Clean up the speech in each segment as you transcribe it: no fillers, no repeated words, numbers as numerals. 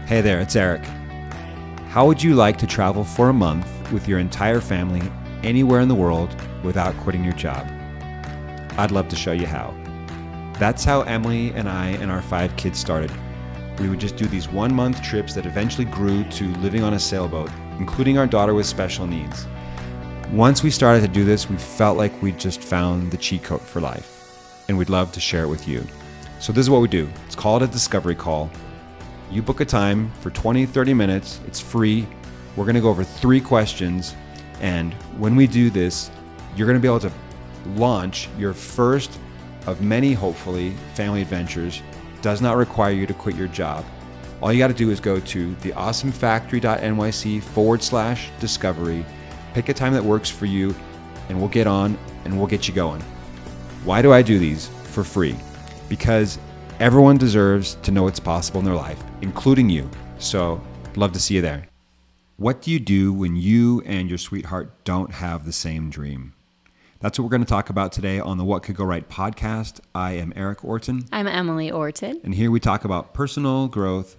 Hey there, it's Eric. How would you like to travel for a month with your entire family anywhere in the world without quitting your job? I'd love to show you how. That's how Emily and I and our 5 kids started. We would just do these 1-month trips that eventually grew to living on a sailboat, including our daughter with special needs. Once we started to do this, we felt like we just found the cheat code for life, and we'd love to share it with you. So this is what we do. It's called a discovery call. You book a time for 20, 30 minutes. It's free. We're going to go over 3 questions. And when we do this, you're going to be able to launch your first of many, hopefully, family adventures. Does not require you to quit your job. All you got to do is go to theawesomefactory.nyc/discovery, pick a time that works for you, and we'll get on and we'll get you going. Why do I do these for free? Because everyone deserves to know what's possible in their life, including you. So, love to see you there. What do you do when you and your sweetheart don't have the same dream? That's what we're going to talk about today on the What Could Go Right podcast. I am Eric Orton. I'm Emily Orton. And here we talk about personal growth,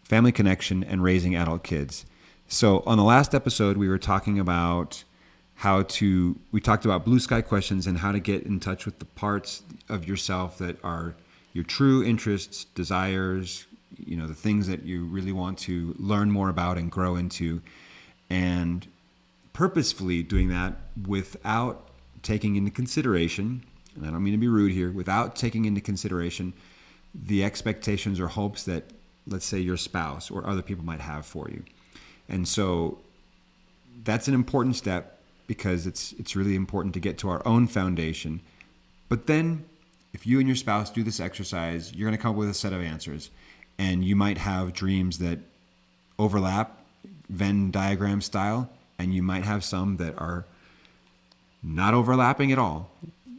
family connection, and raising adult kids. So on the last episode, we were talking about we talked about blue sky questions and how to get in touch with the parts of yourself that are your true interests, desires, the things that you really want to learn more about and grow into, and purposefully doing that without taking into consideration, and I don't mean to be rude here, without taking into consideration the expectations or hopes that, let's say, your spouse or other people might have for you. And so that's an important step because it's really important to get to our own foundation. But then if you and your spouse do this exercise, you're going to come up with a set of answers. And you might have dreams that overlap, Venn diagram style, and you might have some that are not overlapping at all.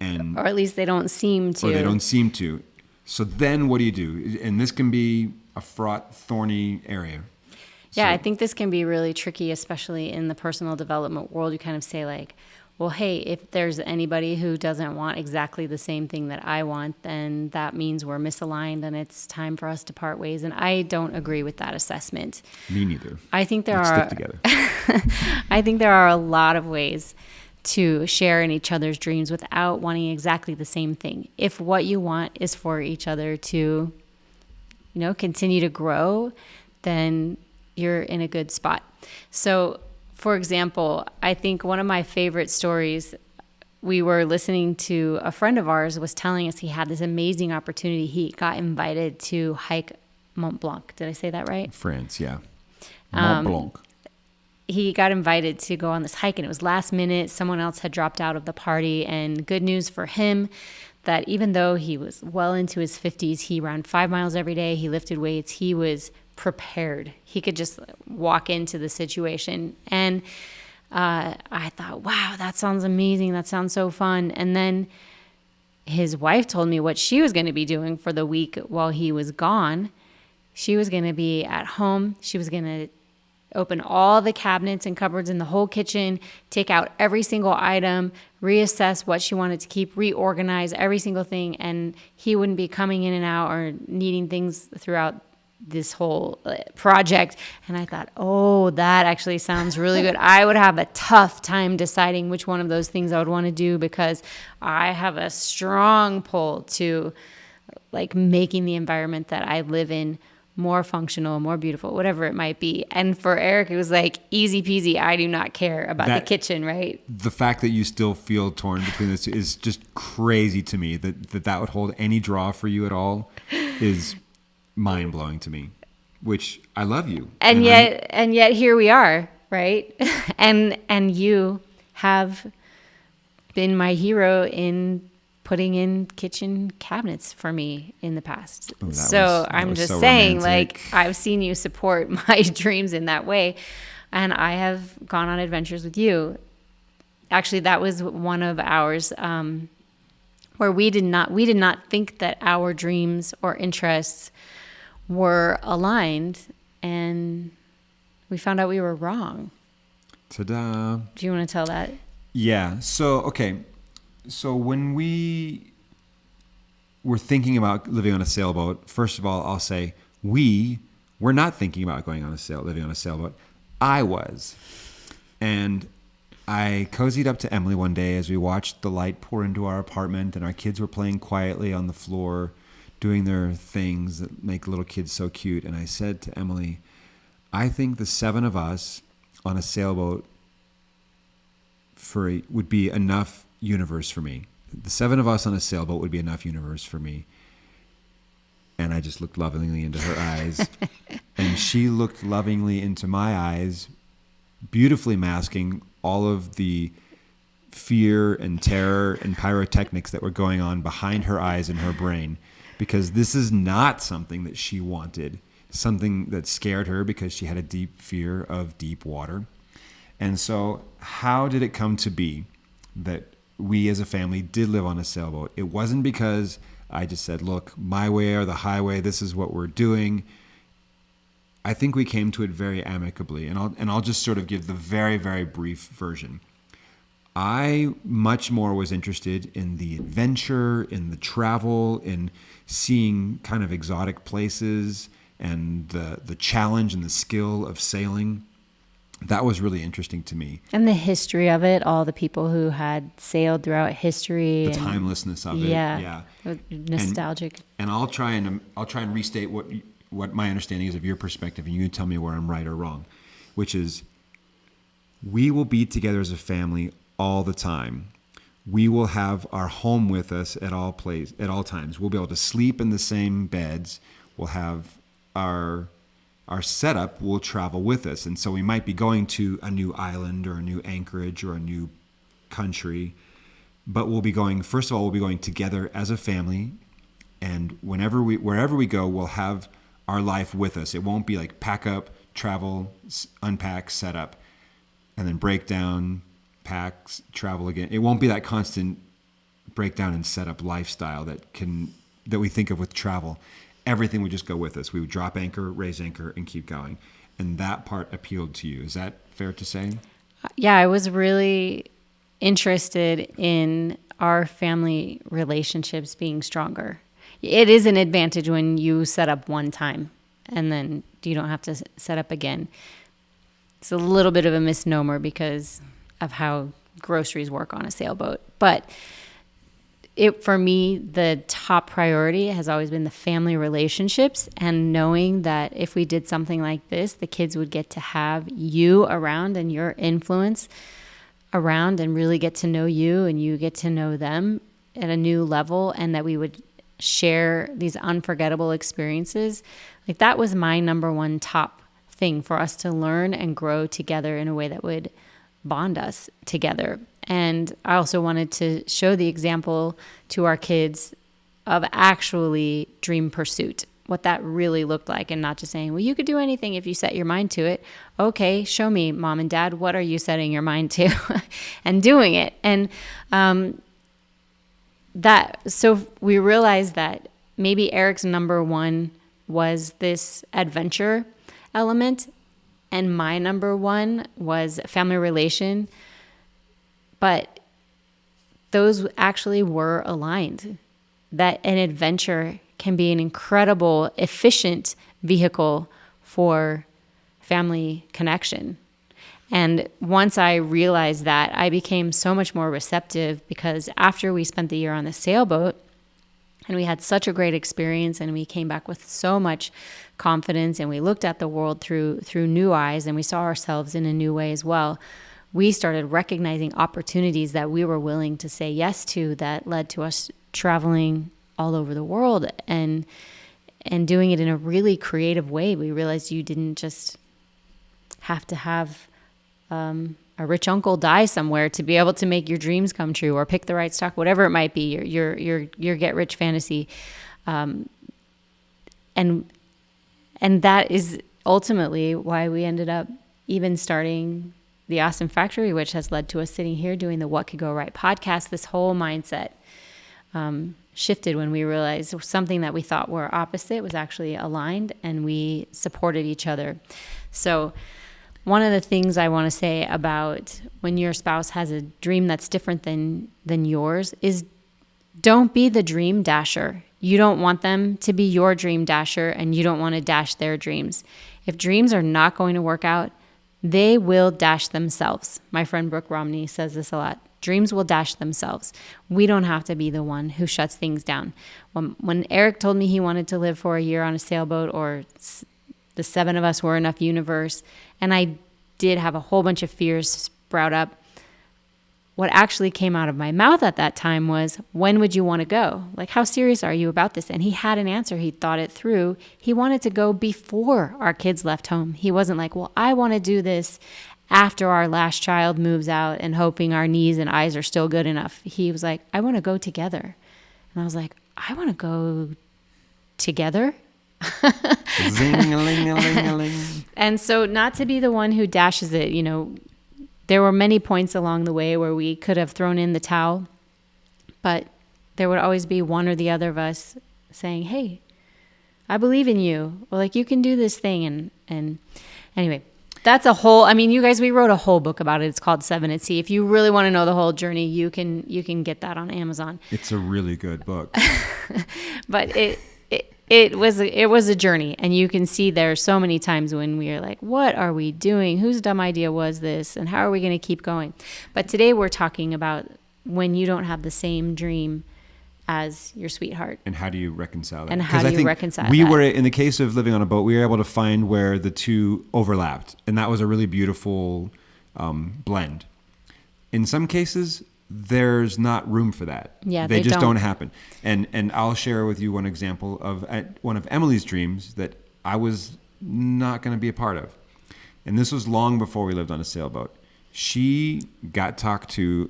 Or at least they don't seem to. So then what do you do? And this can be a fraught, thorny area. Yeah, I think this can be really tricky, especially in the personal development world. You kind of say like, well, hey, if there's anybody who doesn't want exactly the same thing that I want, then that means we're misaligned and it's time for us to part ways. And I don't agree with that assessment. Me neither. I think Let's stick together. I think there are a lot of ways to share in each other's dreams without wanting exactly the same thing. If what you want is for each other to, continue to grow, then you're in a good spot. So, for example, I think one of my favorite stories, we were listening to a friend of ours was telling us he had this amazing opportunity. He got invited to hike Mont Blanc. Did I say that right? France, yeah. Mont Blanc. He got invited to go on this hike, and it was last minute. Someone else had dropped out of the party, and good news for him that even though he was well into his 50s, he ran 5 miles every day, he lifted weights, he was prepared. He could just walk into the situation. And I thought, wow, that sounds amazing. That sounds so fun. And then his wife told me what she was going to be doing for the week while he was gone. She was going to be at home. She was going to open all the cabinets and cupboards in the whole kitchen, take out every single item, reassess what she wanted to keep, reorganize every single thing. And he wouldn't be coming in and out or needing things throughout this whole project. And I thought, oh, that actually sounds really good. I would have a tough time deciding which one of those things I would want to do because I have a strong pull to like making the environment that I live in more functional, more beautiful, whatever it might be. And for Eric, it was like easy peasy. I do not care about the kitchen, right? The fact that you still feel torn between this is just crazy to me. That would hold any draw for you at all is mind-blowing to me, which I love you. And yet here we are, right? and you have been my hero in putting in kitchen cabinets for me in the past. I'm just saying, romantic. Like, I've seen you support my dreams in that way, and I have gone on adventures with you. Actually, that was one of ours where we did not think that our dreams or interests were aligned, and we found out we were wrong. Ta-da. Do you want to tell that? Yeah. So when we were thinking about living on a sailboat, first of all, I'll say we were not thinking about living on a sailboat. I was. And I cozied up to Emily one day as we watched the light pour into our apartment, and our kids were playing quietly on the floor, doing their things that make little kids so cute. And I said to Emily, I think the 7 of us on a sailboat would be enough universe for me. The 7 of us on a sailboat would be enough universe for me. And I just looked lovingly into her eyes. And she looked lovingly into my eyes, beautifully masking all of the fear and terror and pyrotechnics that were going on behind her eyes and her brain. Because this is not something that she wanted, something that scared her because she had a deep fear of deep water. And so how did it come to be that we as a family did live on a sailboat? It wasn't because I just said, look, my way or the highway, this is what we're doing. I think we came to it very amicably. And I'll just sort of give the very, very brief version. I much more was interested in the adventure, in the travel, in seeing kind of exotic places and the challenge and the skill of sailing. That was really interesting to me. And the history of it, all the people who had sailed throughout history. The timelessness of it. Yeah. Nostalgic. And I'll try and restate what my understanding is of your perspective, and you can tell me where I'm right or wrong, which is we will be together as a family all the time. We will have our home with us at all times. We'll be able to sleep in the same beds. We'll have our setup will travel with us. And so we might be going to a new island or a new anchorage or a new country, but first of all, we'll be going together as a family. And wherever we go, we'll have our life with us. It won't be like pack up, travel, unpack, set up, and then break down, pack, travel again. It won't be that constant breakdown and set up lifestyle that we think of with travel. Everything would just go with us. We would drop anchor, raise anchor, and keep going. And that part appealed to you. Is that fair to say? Yeah, I was really interested in our family relationships being stronger. It is an advantage when you set up one time and then you don't have to set up again. It's a little bit of a misnomer because of how groceries work on a sailboat. But for me, the top priority has always been the family relationships and knowing that if we did something like this, the kids would get to have you around and your influence around and really get to know you and you get to know them at a new level, and that we would share these unforgettable experiences. Like that was my number one top thing, for us to learn and grow together in a way that would bond us together. And I also wanted to show the example to our kids of actually dream pursuit, what that really looked like, and not just saying, well, you could do anything if you set your mind to it. Okay, show me, Mom and Dad, what are you setting your mind to? And doing it. And so we realized that maybe Eric's number one was this adventure element, and my number one was family relation. But those actually were aligned, that an adventure can be an incredible, efficient vehicle for family connection. And once I realized that, I became so much more receptive, because after we spent the year on the sailboat and we had such a great experience and we came back with so much confidence and we looked at the world through new eyes and we saw ourselves in a new way as well, we started recognizing opportunities that we were willing to say yes to, that led to us traveling all over the world and doing it in a really creative way. We realized you didn't just have to have a rich uncle die somewhere to be able to make your dreams come true, or pick the right stock, whatever it might be, your get rich fantasy. And that is ultimately why we ended up even starting the Awesome Factory, which has led to us sitting here doing the What Could Go Right podcast. This whole mindset shifted when we realized something that we thought were opposite was actually aligned, and we supported each other. So one of the things I want to say about when your spouse has a dream that's different than yours is, don't be the dream dasher. You don't want them to be your dream dasher, and you don't want to dash their dreams. If dreams are not going to work out, they will dash themselves. My friend Brooke Romney says this a lot. Dreams will dash themselves. We don't have to be the one who shuts things down. When Eric told me he wanted to live for a year on a sailboat, or the 7 of us were enough universe, and I did have a whole bunch of fears sprout up, what actually came out of my mouth at that time was, when would you want to go? Like, how serious are you about this? And he had an answer. He thought it through. He wanted to go before our kids left home. He wasn't like, well, I want to do this after our last child moves out and hoping our knees and eyes are still good enough. He was like, I want to go together. And I was like, I want to go together? Zing-a-ling-a-ling-a-ling. And so, not to be the one who dashes it, there were many points along the way where we could have thrown in the towel, but there would always be one or the other of us saying, hey, I believe in you. Or like, you can do this thing. And anyway, that's a whole, you guys, we wrote a whole book about it. It's called 7 at Sea. If you really want to know the whole journey, you can get that on Amazon. It's a really good book. But it was a journey, and you can see there are so many times when we are like, what are we doing? Whose dumb idea was this? And how are we going to keep going? But today we're talking about when you don't have the same dream as your sweetheart. And how do you reconcile that? And how do you reconcile we that? were, in the case of living on a boat, we were able to find where the two overlapped. And that was a really beautiful blend. In some cases, there's not room for that. Yeah, they just don't happen. And I'll share with you one example of one of Emily's dreams that I was not going to be a part of. And this was long before we lived on a sailboat. She got talked into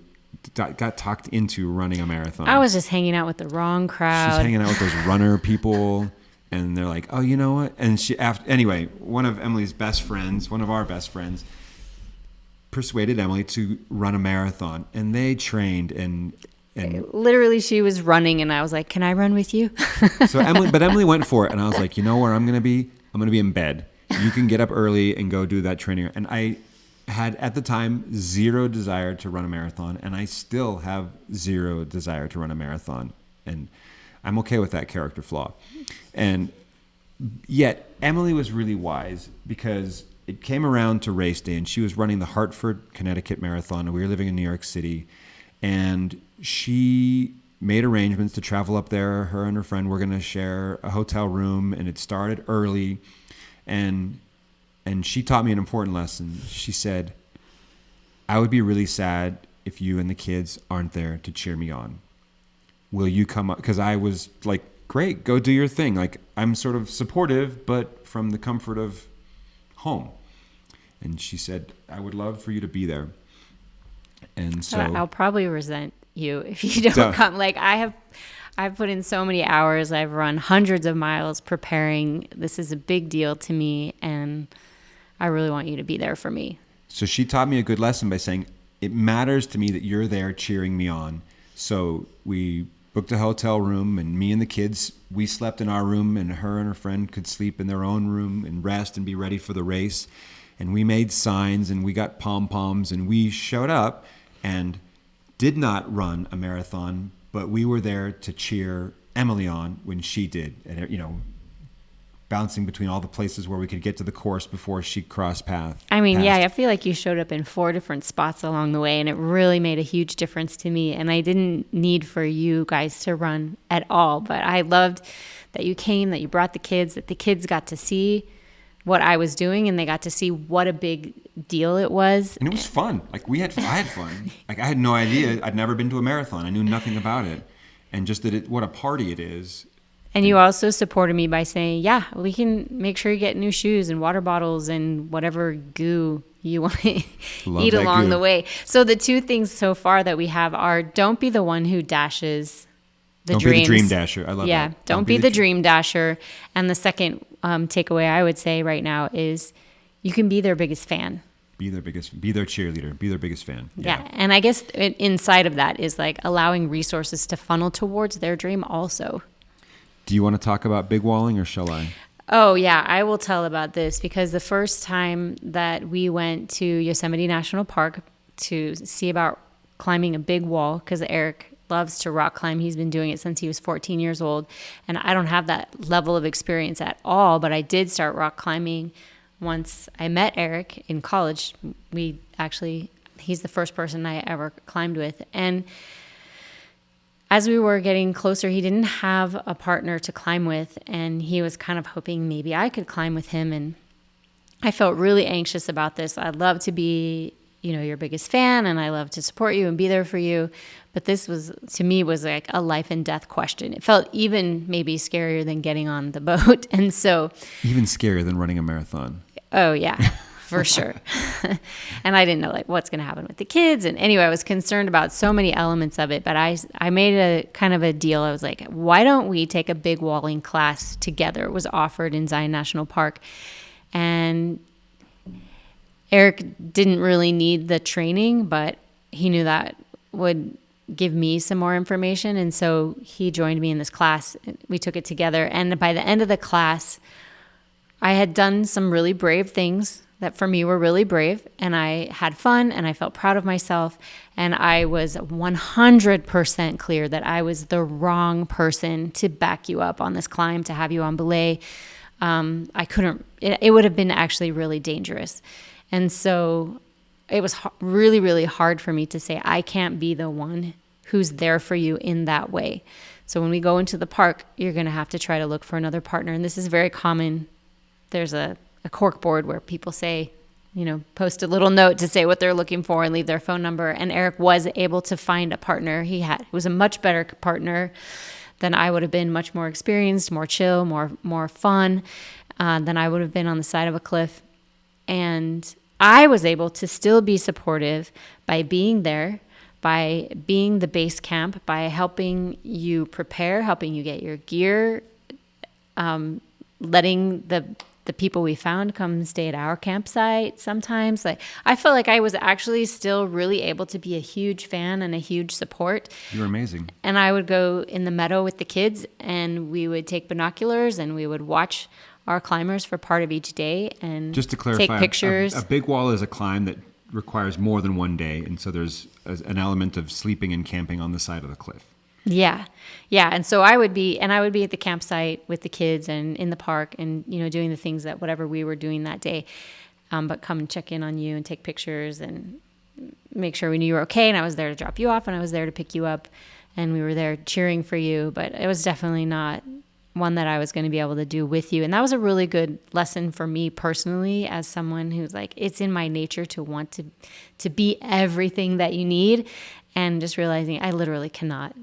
running a marathon. I was just hanging out with the wrong crowd. She's hanging out with those runner people, and they're like, "Oh, you know what?" And anyway, one of Emily's best friends, one of our best friends, persuaded Emily to run a marathon, and they trained and literally she was running, and I was like, "Can I run with you?" So Emily went for it, and I was like, "You know where I'm going to be? I'm going to be in bed. You can get up early and go do that training." And I had at the time zero desire to run a marathon, and I still have zero desire to run a marathon, and I'm okay with that character flaw. And yet Emily was really wise, because it came around to race day, and she was running the Hartford, Connecticut Marathon, and we were living in New York City. And she made arrangements to travel up there. Her and her friend were going to share a hotel room, and it started early. And she taught me an important lesson. She said, I would be really sad if you and the kids aren't there to cheer me on. Will you come up? Because I was like, great, go do your thing. Like, I'm sort of supportive, but from the comfort of home. And she said, I would love for you to be there. And so I'll probably resent you if you don't come. Like, I've put in so many hours. I've run hundreds of miles preparing. This is a big deal to me, and I really want you to be there for me. So she taught me a good lesson by saying, it matters to me that you're there cheering me on. So we booked a hotel room, and me and the kids, we slept in our room, and her and her friend could sleep in their own room and rest and be ready for the race. And we made signs, and we got pom-poms, and we showed up and did not run a marathon, but we were there to cheer Emily on when she did. And, bouncing between all the places where we could get to the course before she crossed path. Yeah, I feel like you showed up in 4 different spots along the way, and it really made a huge difference to me. And I didn't need for you guys to run at all, but I loved that you came, that you brought the kids, that the kids got to see what I was doing, and they got to see what a big deal it was. And it was fun. Like, I had fun. Like, I had no idea. I'd never been to a marathon. I knew nothing about it. And just what a party it is. And you also supported me by saying, yeah, we can make sure you get new shoes and water bottles and whatever goo you want to eat along the way. So the 2 things so far that we have are, don't be the one who dashes the dreams. Don't be the dream dasher. I love that. Yeah, don't be the dream dasher. And the second takeaway I would say right now is, you can be their biggest fan. Be their cheerleader, be their biggest fan. Yeah. And I guess inside of that is like allowing resources to funnel towards their dream also. Do you want to talk about big walling, or shall I? Oh, yeah, I will tell about this, because the first time that we went to Yosemite National Park to see about climbing a big wall, because Eric loves to rock climb. He's been doing it since he was 14 years old. And I don't have that level of experience at all, but I did start rock climbing once I met Eric in college. He's the first person I ever climbed with. And as we were getting closer, he didn't have a partner to climb with, and he was kind of hoping maybe I could climb with him. And I felt really anxious about this. I'd love to be, your biggest fan, and I love to support you and be there for you. But this was, to me, was like a life and death question. It felt even maybe scarier than getting on the boat. And so, even scarier than running a marathon. Oh yeah, for sure. And I didn't know like what's going to happen with the kids. And anyway, I was concerned about so many elements of it, but I made a kind of a deal. I was like, why don't we take a big walling class together? It was offered in Zion National Park. And Eric didn't really need the training, but he knew that would give me some more information. And so he joined me in this class. We took it together. And by the end of the class, I had done some really brave things that for me were really brave, and I had fun, and I felt proud of myself, and I was 100% clear that I was the wrong person to back you up on this climb, to have you on belay. I couldn't, it would have been actually really dangerous. And so it was really, really hard for me to say, I can't be the one who's there for you in that way. So when we go into the park, you're going to have to try to look for another partner. And this is very common. There's a cork board where people say, post a little note to say what they're looking for and leave their phone number. And Eric was able to find a partner. He was a much better partner than I would have been, much more experienced, more chill, more fun than I would have been on the side of a cliff. And I was able to still be supportive by being there, by being the base camp, by helping you prepare, helping you get your gear, letting the people we found come stay at our campsite sometimes. Like, I felt like I was actually still really able to be a huge fan and a huge support. You're amazing. And I would go in the meadow with the kids, and we would take binoculars, and we would watch our climbers for part of each day and just to clarify, take pictures. A big wall is a climb that requires more than one day, and so there's an element of sleeping and camping on the side of the cliff. Yeah. And so I would be at the campsite with the kids and in the park and, doing the things that whatever we were doing that day, but come and check in on you and take pictures and make sure we knew you were okay. And I was there to drop you off, and I was there to pick you up, and we were there cheering for you. But it was definitely not one that I was going to be able to do with you. And that was a really good lesson for me personally, as someone who's like, it's in my nature to want to be everything that you need. And just realizing I literally cannot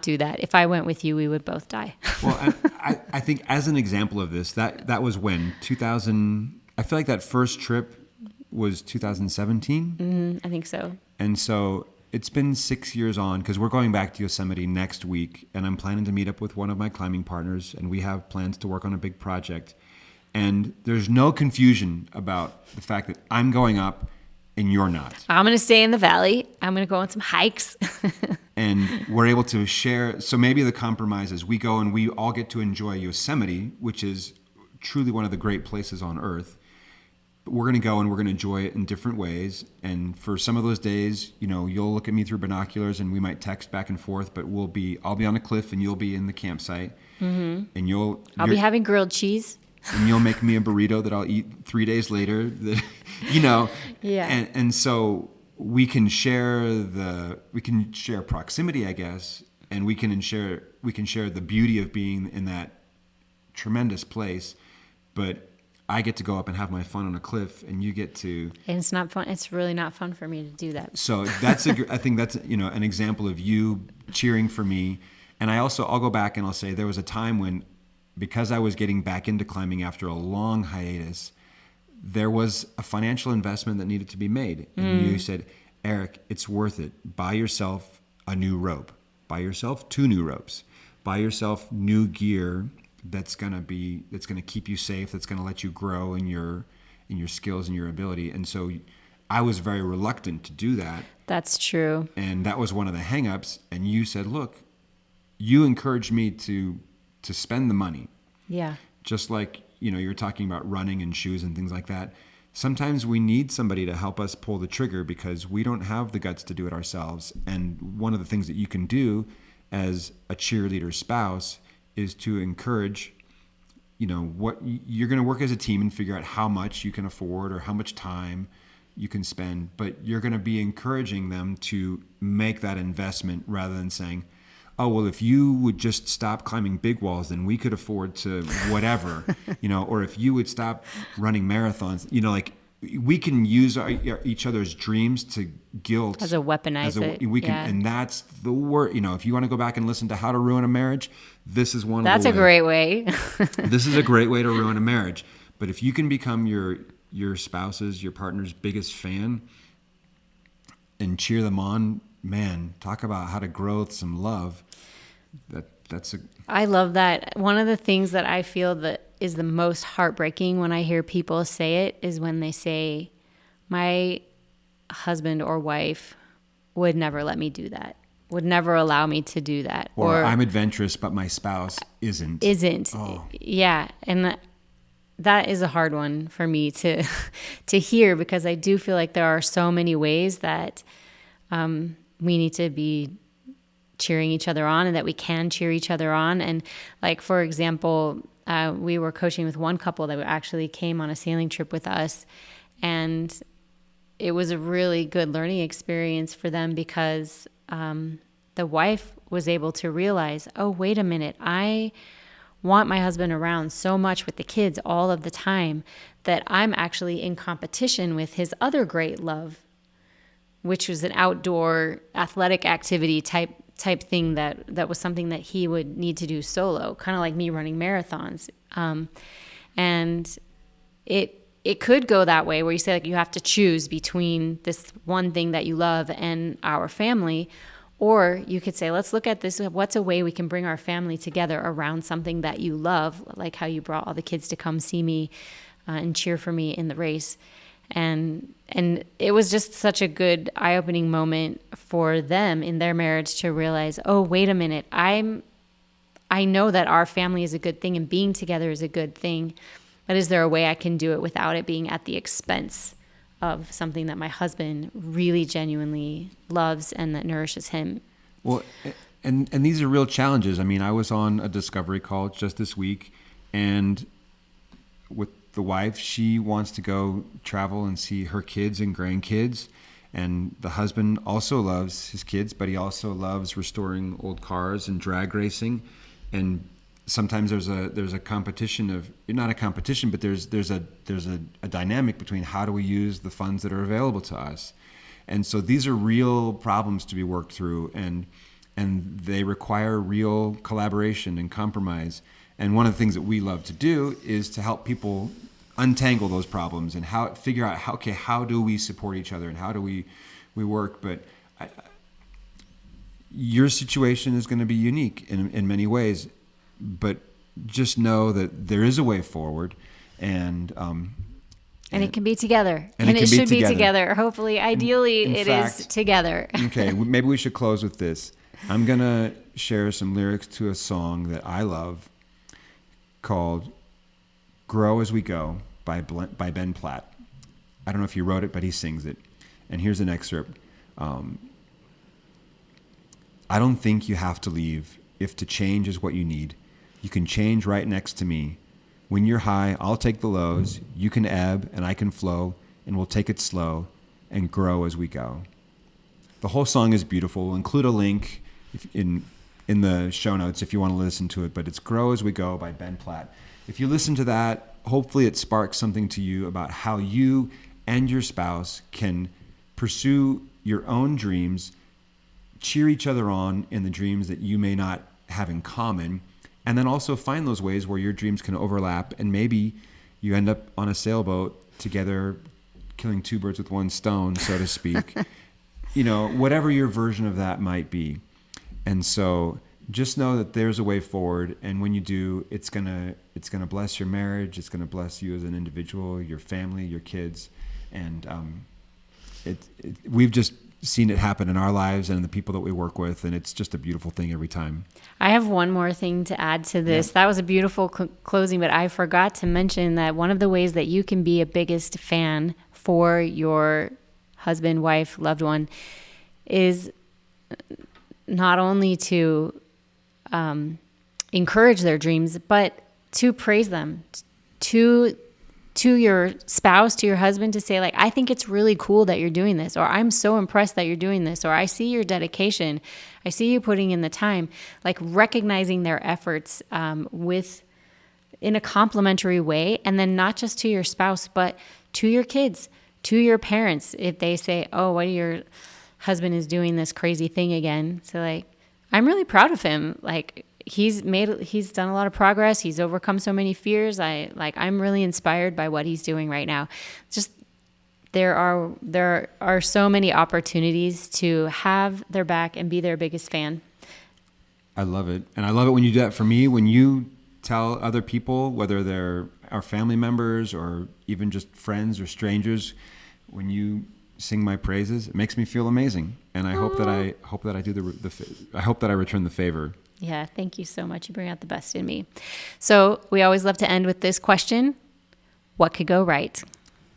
do that. If I went with you, we would both die. Well, I think as an example of this, that was when 2000. I feel like that first trip was 2017. I think so. And so it's been 6 years on, because we're going back to Yosemite next week, and I'm planning to meet up with one of my climbing partners, and we have plans to work on a big project. And there's no confusion about the fact that I'm going up and you're not. I'm going to stay in the valley. I'm going to go on some hikes. And we're able to share. So maybe the compromise is we go and we all get to enjoy Yosemite, which is truly one of the great places on earth. But we're going to go and we're going to enjoy it in different ways. And for some of those days, you'll look at me through binoculars and we might text back and forth, but I'll be on a cliff and you'll be in the campsite. Mm-hmm. And I'll be having grilled cheese. And you'll make me a burrito that I'll eat 3 days later. Yeah. And so we can share proximity, I guess, and we can share the beauty of being in that tremendous place. But I get to go up and have my fun on a cliff, and you get to. And it's not fun. It's really not fun for me to do that. So I think that's an example of you cheering for me. And I'll go back and I'll say there was a time when, because I was getting back into climbing after a long hiatus, there was a financial investment that needed to be made. And you said, Eric, it's worth it. Buy yourself a new rope. Buy yourself 2 new ropes. Buy yourself new gear that's gonna keep you safe, that's gonna let you grow in your skills and your ability. And so I was very reluctant to do that. That's true. And that was one of the hangups. And you said, look, you encouraged me to spend the money. Yeah. Just like, you're talking about running and shoes and things like that. sometimes we need somebody to help us pull the trigger because we don't have the guts to do it ourselves. And one of the things that you can do as a cheerleader spouse is to encourage, what you're going to work as a team and figure out how much you can afford or how much time you can spend, but you're going to be encouraging them to make that investment rather than saying, oh, well, if you would just stop climbing big walls, then we could afford to whatever, or if you would stop running marathons, like we can use each other's dreams to guilt As a weaponize we can, yeah. and that's the word. If you want to go back and listen to How to Ruin a Marriage, this is one. That's of the a great way. This is a great way to ruin a marriage. But if you can become your spouse's, your partner's biggest fan, and cheer them on, man, talk about how to grow some love. I love that. One of the things that I feel that is the most heartbreaking when I hear people say it is when they say, my husband or wife would never let me do that, would never allow me to do that. Or I'm adventurous, but my spouse isn't. Oh. Yeah. And that is a hard one for me to hear, because I do feel like there are so many ways that we need to be cheering each other on, and that we can cheer each other on. And like, for example, we were coaching with one couple that actually came on a sailing trip with us, and it was a really good learning experience for them because the wife was able to realize, oh, wait a minute, I want my husband around so much with the kids all of the time that I'm actually in competition with his other great love, which was an outdoor athletic activity type thing that was something that he would need to do solo, kind of like me running marathons. And it could go that way where you say, like, you have to choose between this one thing that you love and our family. Or you could say, let's look at this. What's a way we can bring our family together around something that you love, like how you brought all the kids to come see me and cheer for me in the race. And it was just such a good eye-opening moment for them in their marriage to realize, oh, wait a minute, I know that our family is a good thing and being together is a good thing, but is there a way I can do it without it being at the expense of something that my husband really genuinely loves and that nourishes him? Well, and these are real challenges. I mean, I was on a discovery call just this week, and with the wife, she wants to go travel and see her kids and grandkids. And the husband also loves his kids, but he also loves restoring old cars and drag racing. And sometimes there's a competition of, not a competition, but there's a dynamic between how do we use the funds that are available to us. And so these are real problems to be worked through, and they require real collaboration and compromise. And one of the things that we love to do is to help people untangle those problems and figure out how do we support each other and how do we work. But your situation is going to be unique in many ways, but just know that there is a way forward, and it can be together, and it should be together. Hopefully, ideally, it is together. Okay, maybe we should close with this. I'm going to share some lyrics to a song that I love called Grow As We Go by Ben Platt. I don't know if he wrote it, but he sings it. And here's an excerpt. I don't think you have to leave if to change is what you need. You can change right next to me. When you're high, I'll take the lows. You can ebb and I can flow, and we'll take it slow and grow as we go. The whole song is beautiful. We'll include a link in the show notes if you want to listen to it, but it's Grow As We Go by Ben Platt. If you listen to that, hopefully it sparks something to you about how you and your spouse can pursue your own dreams, cheer each other on in the dreams that you may not have in common, and then also find those ways where your dreams can overlap, and maybe you end up on a sailboat together, killing two birds with one stone, so to speak. Whatever your version of that might be. And so just know that there's a way forward, and when you do, it's gonna bless your marriage. It's gonna bless you as an individual, your family, your kids, and we've just seen it happen in our lives and the people that we work with. And it's just a beautiful thing every time. I have one more thing to add to this. Yeah. That was a beautiful closing, but I forgot to mention that one of the ways that you can be a biggest fan for your husband, wife, loved one is not only to encourage their dreams, but to praise them, to your spouse, to your husband, to say, like, I think it's really cool that you're doing this, or I'm so impressed that you're doing this, or I see your dedication, I see you putting in the time, like recognizing their efforts in a complimentary way. And then not just to your spouse, but to your kids, to your parents. If they say, oh, what your husband is doing this crazy thing again. So like, I'm really proud of him. Like, he's done a lot of progress. He's overcome so many fears. I'm really inspired by what he's doing right now. Just there are so many opportunities to have their back and be their biggest fan. I love it. And I love it when you do that for me, when you tell other people, whether they're our family members or even just friends or strangers, when you sing my praises, it makes me feel amazing. And I hope that I hope that I return the favor. Yeah, thank you so much. You bring out the best in me. So we always love to end with this question: what could go right?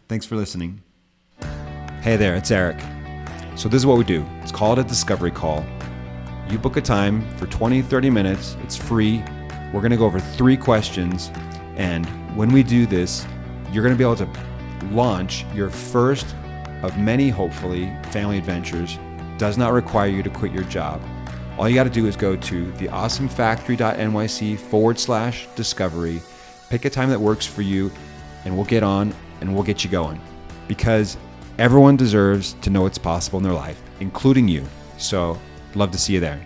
Thanks for listening. Hey there, it's Eric. So this is what we do. It's called a discovery call. You book a time for 20, 30 minutes. It's free. We're going to go over 3 questions. And when we do this, you're going to be able to launch your first of many, hopefully, family adventures. Does not require you to quit your job. All you got to do is go to theawesomefactory.nyc/discovery, pick a time that works for you, and we'll get on and we'll get you going. Because everyone deserves to know what's possible in their life, including you. So, love to see you there.